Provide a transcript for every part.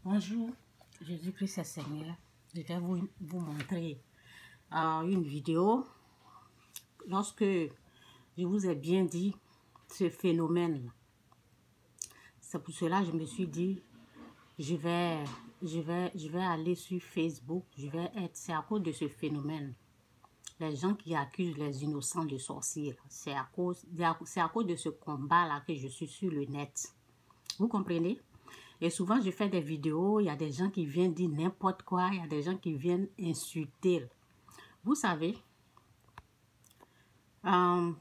Bonjour, Jésus-Christ est Seigneur. Je vais vous montrer une vidéo. Lorsque je vous ai bien dit ce phénomène, c'est pour cela que je me suis dit, je vais aller sur Facebook, c'est à cause de ce phénomène. Les gens qui accusent les innocents de sorciers, c'est à cause de ce combat-là que je suis sur le net. Vous comprenez? Et souvent, je fais des vidéos, il y a des gens qui viennent dire n'importe quoi, il y a des gens qui viennent insulter. Vous savez,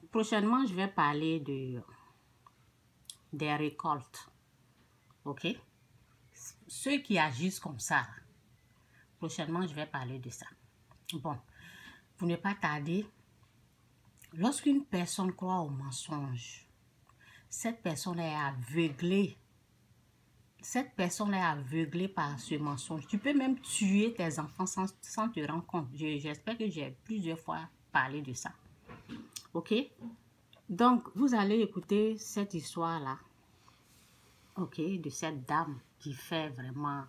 prochainement, je vais parler des récoltes. OK? Ceux qui agissent comme ça, prochainement, je vais parler de ça. Bon, pour ne pas tarder, lorsqu'une personne croit au mensonge, cette personne est aveuglée. Cette personne est aveuglée par ce mensonge. Tu peux même tuer tes enfants sans te rendre compte. J'espère que j'ai plusieurs fois parlé de ça. OK? Donc, vous allez écouter cette histoire-là. OK? De cette dame qui fait vraiment...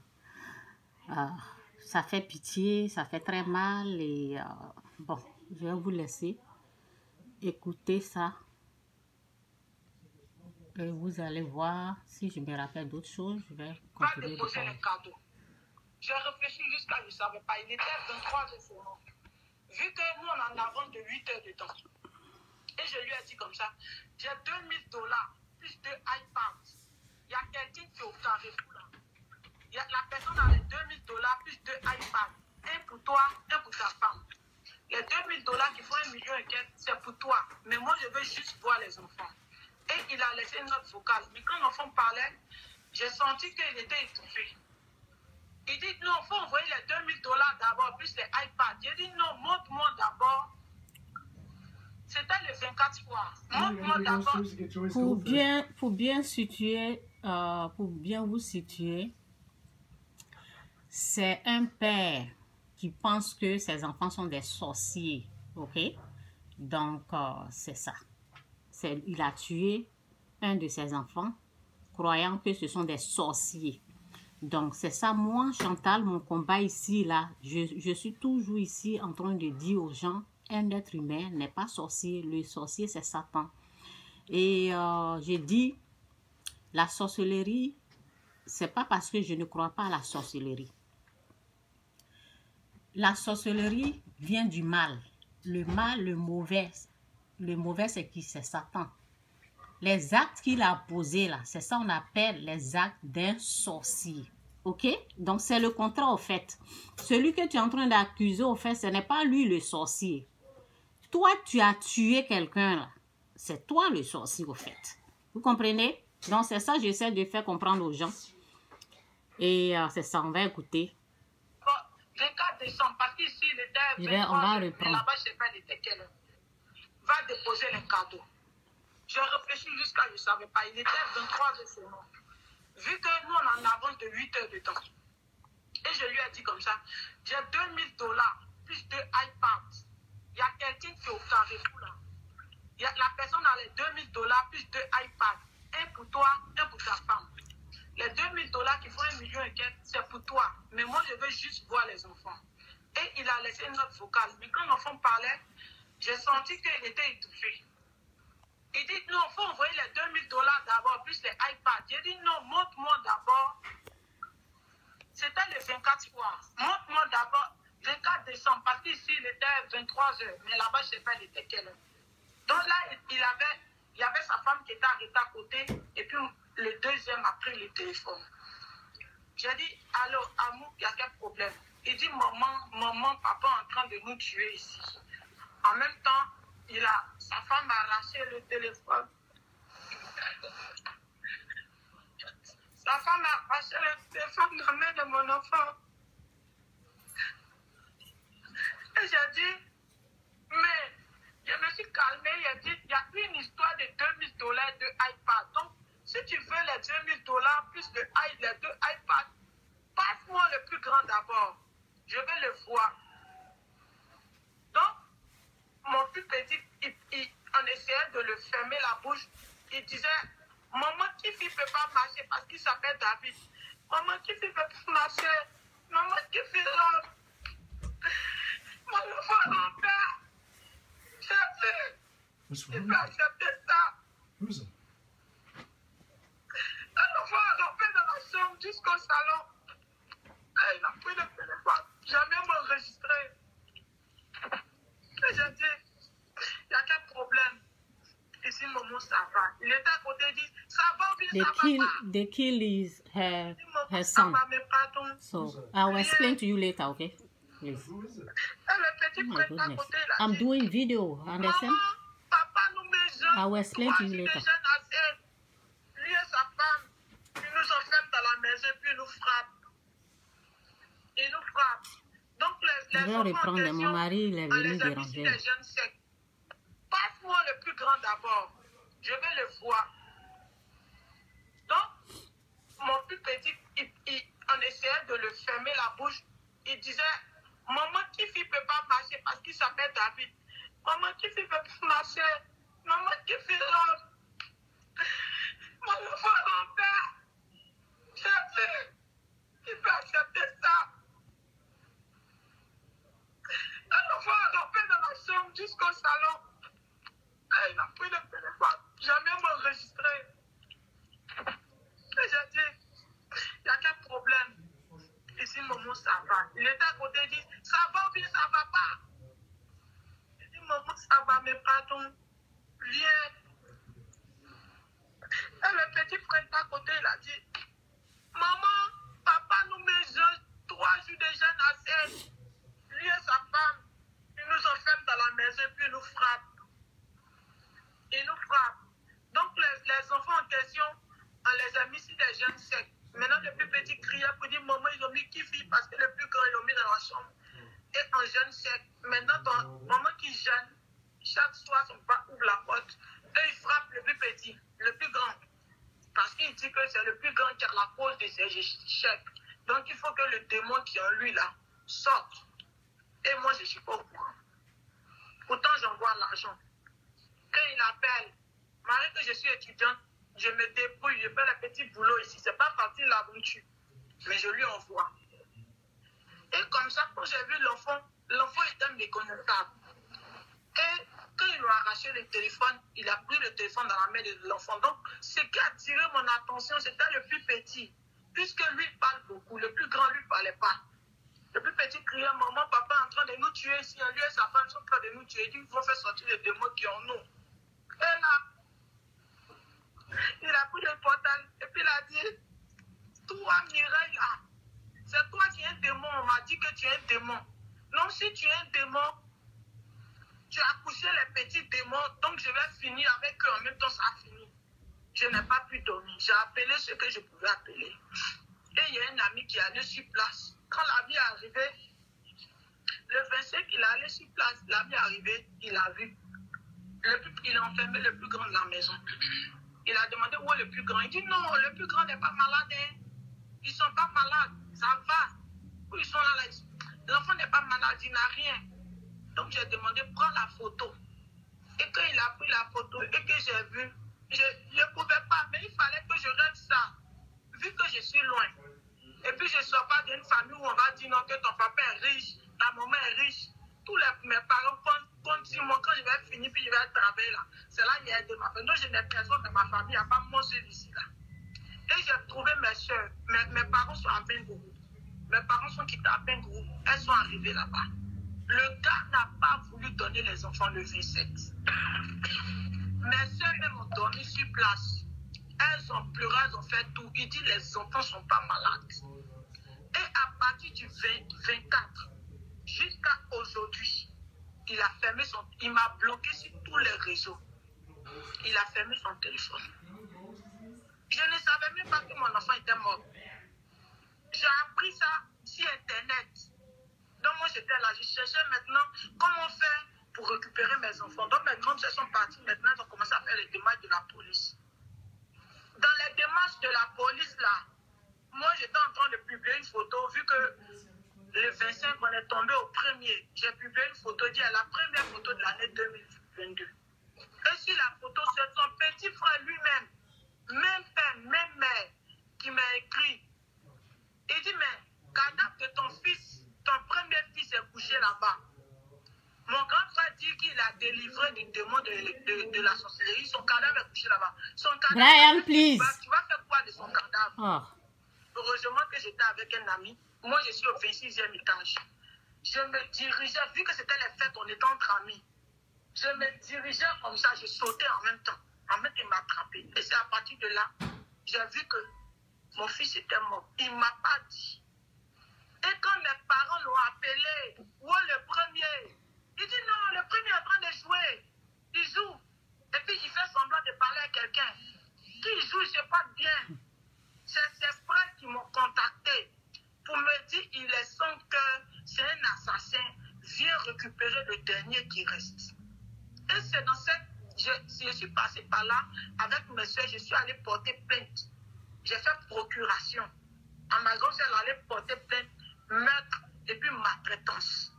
ça fait pitié, ça fait très mal. Et bon, je vais vous laisser écouter ça. Et vous allez voir, si je me rappelle d'autres choses, je vais continuer de parler. J'ai réfléchi jusqu'à je ne savais pas. Il était 23 heures seulement. Vu que nous, on en avance de 8 heures de temps. Et je lui ai dit comme ça, j'ai $2000 plus de iPad. Il y a quelqu'un qui est au Carrefour là. La personne a les $2000 plus de iPad. Un pour toi, un pour ta femme. Les $2000 qui font 1 million et quelques, c'est pour toi. Mais moi, je veux juste voir les enfants. Et il a laissé une note vocale. Mais quand l'enfant parlait, j'ai senti qu'il était étouffé. Il dit, non, il faut envoyer les $2000 d'abord, plus les iPads. J'ai dit, non, montre-moi d'abord. C'était le 24 soir. Montre-moi d'abord. Pour bien vous situer, c'est un père qui pense que ses enfants sont des sorciers. OK? Donc, c'est ça. Il a tué un de ses enfants, croyant que ce sont des sorciers. Donc, c'est ça, moi, Chantal, mon combat ici, là, je suis toujours ici en train de dire aux gens, un être humain n'est pas sorcier, le sorcier, c'est Satan. Et j'ai dit, la sorcellerie, c'est pas parce que je ne crois pas à la sorcellerie. La sorcellerie vient du mal. Le mal, le mauvais c'est qui? C'est Satan. Les actes qu'il a posés là, c'est ça on appelle les actes d'un sorcier. OK? Donc, c'est le contraire au fait. Celui que tu es en train d'accuser au fait, ce n'est pas lui le sorcier. Toi, tu as tué quelqu'un là. C'est toi le sorcier au fait. Vous comprenez? Donc, c'est ça que j'essaie de faire comprendre aux gens. Et c'est ça, on va écouter. 24 décembre, parce qu'ici, il était 23 on va reprendre. Là-bas, je ne sais pas, il était quelle heure. Va déposer les cadeaux. J'ai réfléchi jusqu'à je ne savais pas. Il était 23 heures seulement. Vu que nous, on en avance de 8 heures de temps. Et je lui ai dit comme ça, j'ai $2000 plus de iPad. Il y a quelqu'un qui est au Carrefour là. La personne a les $2000 plus de iPad. Un pour toi, un pour ta femme. Les $2000 qui font 1 million et quelques, c'est pour toi. Mais moi, je veux juste voir les enfants. Et il a laissé une note vocale. Mais quand l'enfant parlait, j'ai senti qu'il était étouffé. Il dit, non, il faut envoyer les $2000 d'abord, plus les iPads. J'ai dit, non, montre-moi d'abord. C'était le 24 soir. Montre-moi d'abord 24 décembre, parce qu'ici, il était 23 heures. Mais là-bas, je ne sais pas, il était quelle heure. Donc là, il y avait sa femme qui était arrêtée à côté. Et puis, le deuxième a pris le téléphone. J'ai dit, allô, Amour, il y a quel problème? Il dit, maman, papa est en train de nous tuer ici. En même temps, sa femme a arraché le téléphone. Sa femme a arraché le téléphone de la main de mon enfant. Et j'ai dit, mais je me suis calmée. J'ai dit, il y a une histoire de $2000 de iPad. Donc, si tu veux les $2000 plus les 2 iPads, passe-moi le plus grand d'abord. Je vais le voir. Donc, mon plus petit, on essayait de le fermer la bouche. Il disait, maman, Kifi ne peut pas marcher parce qu'il s'appelle David. Maman, Kifi ne peut pas soeur. Maman qui fait l'homme. Mon enfant l'enfer. Il peut accepter ça. Un enfant l'enfer dans la chambre jusqu'au salon. Et il a pris le téléphone. J'ai même enregistré. Et j'ai dit, il n'y a qu'un problème. Ici, maman, ça va. Il était à côté, il dit, ça va ou bien ça va pas. They kill her Ça son. va, mais pardon. So I'll explain to you later, okay? Please. Et le petit Oh my frère à goodness. côté, il a I'm dit, doing video, understand? maman, papa nous met jeunes. I will explain to you later. Lui et sa femme, ils nous enferment dans la maison et puis ils nous frappent. Ils nous frappent. Donc Je les vais enfants en reprendre, question, mon mari, il est on venu les a mis déranger. sur les jeunes secs. Passe-moi le plus grand d'abord. Je vais le voir. Donc, mon plus petit, on essayait de le fermer la bouche. Il disait, maman Kifi ne peut pas marcher parce qu'il s'appelle David. Maman Kifi ne peut pas marcher. Maman Kifi l'homme. Mon enfant l'enfer. J'ai dit, il peut accepter ça. Un enfant l'enfer dans la chambre jusqu'au salon. Et il a pris le téléphone. J'ai même enregistré. Et j'ai dit, il n'y a qu'un problème. Ici, maman, ça va. Il était à côté, il dit, ça va ou bien ça va pas. Il dit, maman, ça va, mais pardon. Viens. Et le petit frère à côté, il a dit, maman, papa nous met 3 jours de jeûne à 16. Lui et sa femme, ils nous enferment dans la maison et puis ils nous frappent. Ils nous frappent. Donc les enfants en question, on les a mis sur des jeunes secs. Maintenant, le plus petit criait pour dire, maman, ils ont mis Kifi parce que le plus grand, ils l'ont mis dans la chambre. Et en jeune sec. Maintenant, maman qui jeûne, chaque soir, son papa ouvre la porte et il frappe le plus petit, le plus grand. Parce qu'il dit que c'est le plus grand qui a la cause de ses échecs. Donc, il faut que le démon qui est en lui, là, sorte. Et moi, je ne suis pas au courant. Pourtant, j'envoie l'argent. Quand il appelle, malgré que je suis étudiante, je me débrouille, je fais le petit boulot ici. Ce n'est pas facile l'aventure, mais je lui envoie. Et comme ça, quand j'ai vu l'enfant était méconnaissable. Et quand il lui a arraché le téléphone, il a pris le téléphone dans la main de l'enfant. Donc, ce qui a attiré mon attention, c'était le plus petit. Puisque lui, il parle beaucoup. Le plus grand, lui, ne parlait pas. Le plus petit criait, maman, papa est en train de nous tuer ici. Lui et sa femme sont en train de nous tuer. Il dit, il faut faire sortir les démons qui ont en nous. Et là, il a pris le portail et puis il a dit, toi, Mireille, là, c'est toi qui es un démon. On m'a dit que tu es un démon. Non, si tu es un démon, tu as couché les petits démons, donc je vais finir avec eux. En même temps, ça a fini. Je n'ai pas pu dormir. J'ai appelé ce que je pouvais appeler. Et il y a un ami qui est allé sur place. Quand l'ami est arrivé, le 25, il est allé sur place. L'ami est arrivé, il a vu. Il a enfermé le plus grand de la maison. Il a demandé où est le plus grand. Il dit non, le plus grand n'est pas malade. Hein. Ils ne sont pas malades. Ça va. Où ils sont là, l'enfant n'est pas malade, il n'a rien. Donc j'ai demandé, prends la photo. Et quand il a pris la photo et que j'ai vu, je ne pouvais pas, mais il fallait que je règle ça. Vu que je suis loin. Et puis je ne sors pas d'une famille où on va dire non, que ton papa est riche, ta maman est riche. Tous mes parents comptent sur moi quand je vais finir, puis je vais travailler là. C'est là qu'il y a de ma famille. Donc je n'ai personne dans ma famille, à part moi seul ici là. Et j'ai trouvé mes soeurs. Mes parents sont à Bengourou. Mes parents sont quittés à Bengourou. Elles sont arrivées là-bas. Le gars n'a pas voulu donner les enfants le 27. Mes soeurs même ont dormi sur place. Elles ont pleuré, elles ont fait tout. Il dit les enfants ne sont pas malades. Et à partir du 24 jusqu'à aujourd'hui, il m'a bloqué sur tous les réseaux. Il a fermé son téléphone. Je ne savais même pas que mon enfant était mort. J'ai appris ça sur Internet. Donc moi j'étais là, je cherchais maintenant comment faire pour récupérer mes enfants. Donc mes grandes sœurs sont parties, maintenant elles ont commencé à faire les démarches de la police. Dans les démarches de la police là, moi j'étais en train de publier une photo, vu que le 25 on est tombé au premier. J'ai publié une photo, dit la première photo de l'année 2022. Et sur la photo, c'est son petit frère lui-même, même père, même mère, qui m'a écrit. Il dit, mais là-bas. Mon grand frère dit qu'il a délivré du démon de la sorcellerie. Son cadavre est couché là-bas. Son cadavre. Brian, please. Tu vas faire quoi de son cadavre? Oh. Heureusement que j'étais avec un ami. Moi, je suis au 26e étage. Je me dirigeais, vu que c'était les fêtes, on était entre amis. Je me dirigeais comme ça, je sautais en même temps. En même temps, il m'a attrapé. Et c'est à partir de là, j'ai vu que mon fils était mort. Il ne m'a pas dit. Et quand mes parents l'ont appelé, où est le premier? Il dit non, le premier est en train de jouer. Il joue. Et puis il fait semblant de parler à quelqu'un. Qui joue, je ne sais pas bien. C'est ses frères qui m'ont contacté pour me dire il est son cœur, c'est un assassin. Viens récupérer le dernier qui reste. Et c'est dans cette... Je suis passé par là avec mes soeurs, je suis allé porter plainte. J'ai fait procuration. À ma grande soeur, elle allait porter plainte, meurtre et puis maltraitance.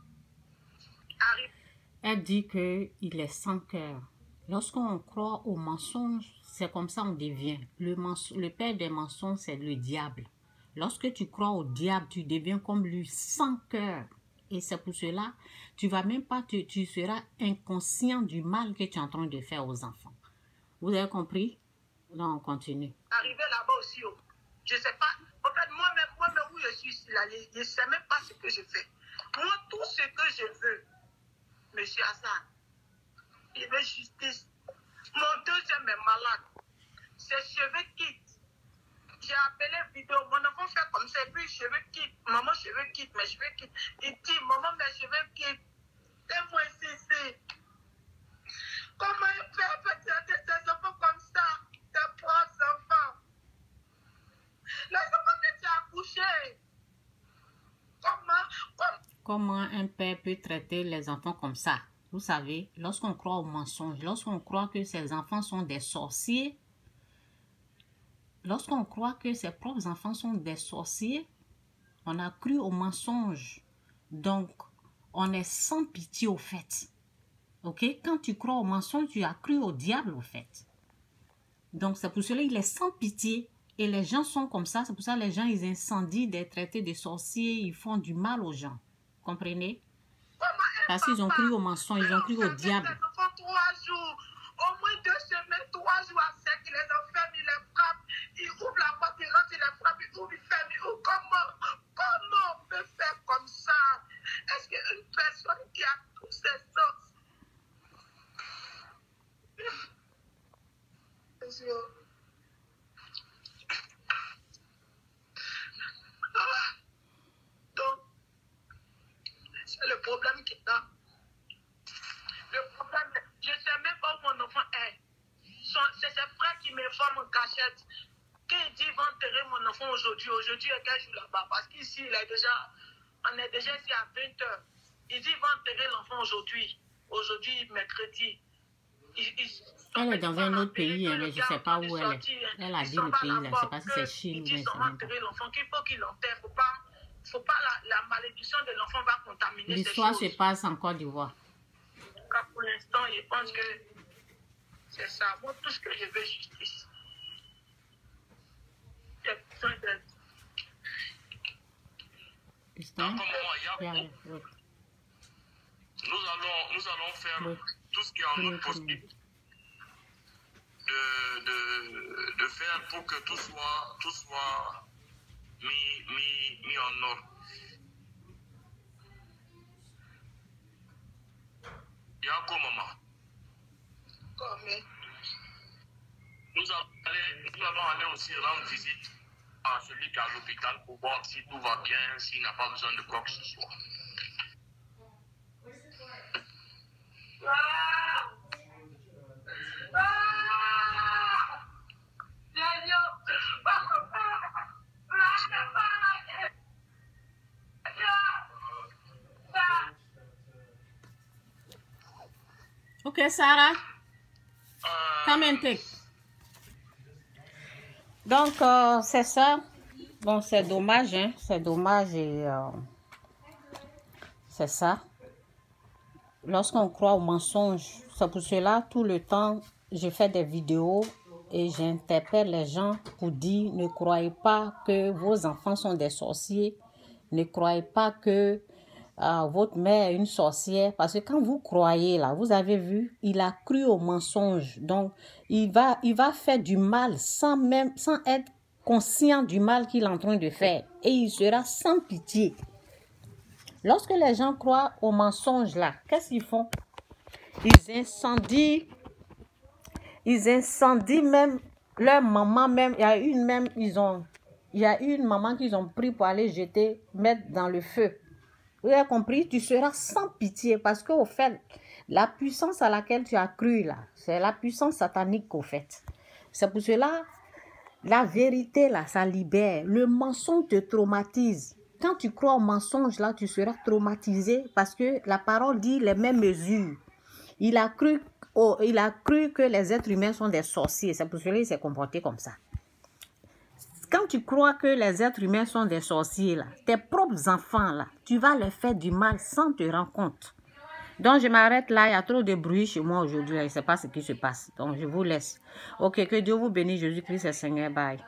Elle dit qu'il est sans cœur. Lorsqu'on croit au mensonge, c'est comme ça on devient. Le père des mensonges, c'est le diable. Lorsque tu crois au diable, tu deviens comme lui, sans cœur. Et c'est pour cela, tu vas même pas, tu seras inconscient du mal que tu es en train de faire aux enfants. Vous avez compris? Là, on continue. Arrivé là-bas aussi, je ne sais pas. En fait, moi-même où je suis ici, là, je ne sais même pas ce que je fais. Moi, tout ce que je veux, Monsieur Hassan, il veut justice. Mon deuxième est malade. Ses cheveux quittent. J'ai appelé vidéo. Mon enfant fait comme ça. Et puis, cheveux quittent. Maman, cheveux quittent. Mes cheveux quittent. Il dit, maman, mes cheveux quittent. Et moi, ici. Comment il fait traiter ses enfants comme ça? Tes propres enfants. Les enfants que tu as accouchés. Comment un père peut traiter les enfants comme ça? Vous savez, lorsqu'on croit au mensonge, lorsqu'on croit que ses enfants sont des sorciers, lorsqu'on croit que ses propres enfants sont des sorciers, on a cru au mensonge. Donc, on est sans pitié au fait. Ok? Quand tu crois au mensonge, tu as cru au diable au fait. Donc, c'est pour cela qu'il est sans pitié. Et les gens sont comme ça. C'est pour ça que les gens, ils incendient des traités de sorciers. Ils font du mal aux gens. Comprenez? Parce qu'ils ont cru au mensonge, ils ont cru au diable. Les enfants 3 jours, au moins 2 semaines, 3 jours à sec, ils les enferment, ils les frappent, ils ouvrent la porte, ils rentrent, ils les frappent, ils ouvrent, ils ferment, ils ouvrent. Comment on peut faire comme ça? Est-ce qu'une personne qui a tous ces sens? Donc, c'est le problème qui est là. Le problème, je ne sais même pas où mon enfant est. C'est ses frères qui me forment en cachette. Quand il dit va enterrer mon enfant aujourd'hui, il y a quel jour là-bas? Parce qu'ici, on est déjà ici à 20h. Il dit va enterrer l'enfant aujourd'hui. Aujourd'hui, mercredi. Elle est dans un autre pays, mais je ne sais pas où elle est. Elle a dit le pays, là. Je ne sais pas si c'est Chine ou bien c'est même pas. L'enfant, qu'il faut qu'il l'enterre. Faut pas la malédiction de l'enfant va contaminer. L'histoire se passe en Côte d'Ivoire. Pour l'instant, je pense que c'est ça. Moi, tout ce que je veux, justice. J'ai besoin d'aide. Nous allons faire tout ce qui est en nous possible de faire pour que tout soit mis en ordre. Yako maman. Nous allons aller aussi rendre visite à celui qui est à l'hôpital pour voir si tout va bien, s'il n'a pas besoin de quoi que ce soit. Ok, Sarah. Come and take. Donc, c'est ça. Bon, c'est dommage, hein. C'est dommage et c'est ça. Lorsqu'on croit au mensonge, c'est pour cela, tout le temps, je fais des vidéos et j'interpelle les gens pour dire, ne croyez pas que vos enfants sont des sorciers. Ne croyez pas que votre mère est une sorcière. Parce que quand vous croyez, là, vous avez vu, il a cru au mensonge. Donc, il va faire du mal sans être conscient du mal qu'il est en train de faire. Et il sera sans pitié. Lorsque les gens croient au mensonge, là, qu'est-ce qu'ils font? Ils incendient même leur maman même. Il y a une maman qu'ils ont pris pour aller mettre dans le feu. Vous avez compris? Tu seras sans pitié parce qu'au fait, la puissance à laquelle tu as cru là, c'est la puissance satanique au fait. C'est pour cela, la vérité là, ça libère. Le mensonge te traumatise. Quand tu crois au mensonge là, tu seras traumatisé parce que la parole dit les mêmes mesures. Il a cru que les êtres humains sont des sorciers. C'est pour cela qu'il s'est comporté comme ça. Quand tu crois que les êtres humains sont des sorciers, là, tes propres enfants, là, tu vas leur faire du mal sans te rendre compte. Donc, je m'arrête là. Il y a trop de bruit chez moi aujourd'hui. Je ne sais pas ce qui se passe. Donc, je vous laisse. Ok, que Dieu vous bénisse. Jésus-Christ est Seigneur. Bye.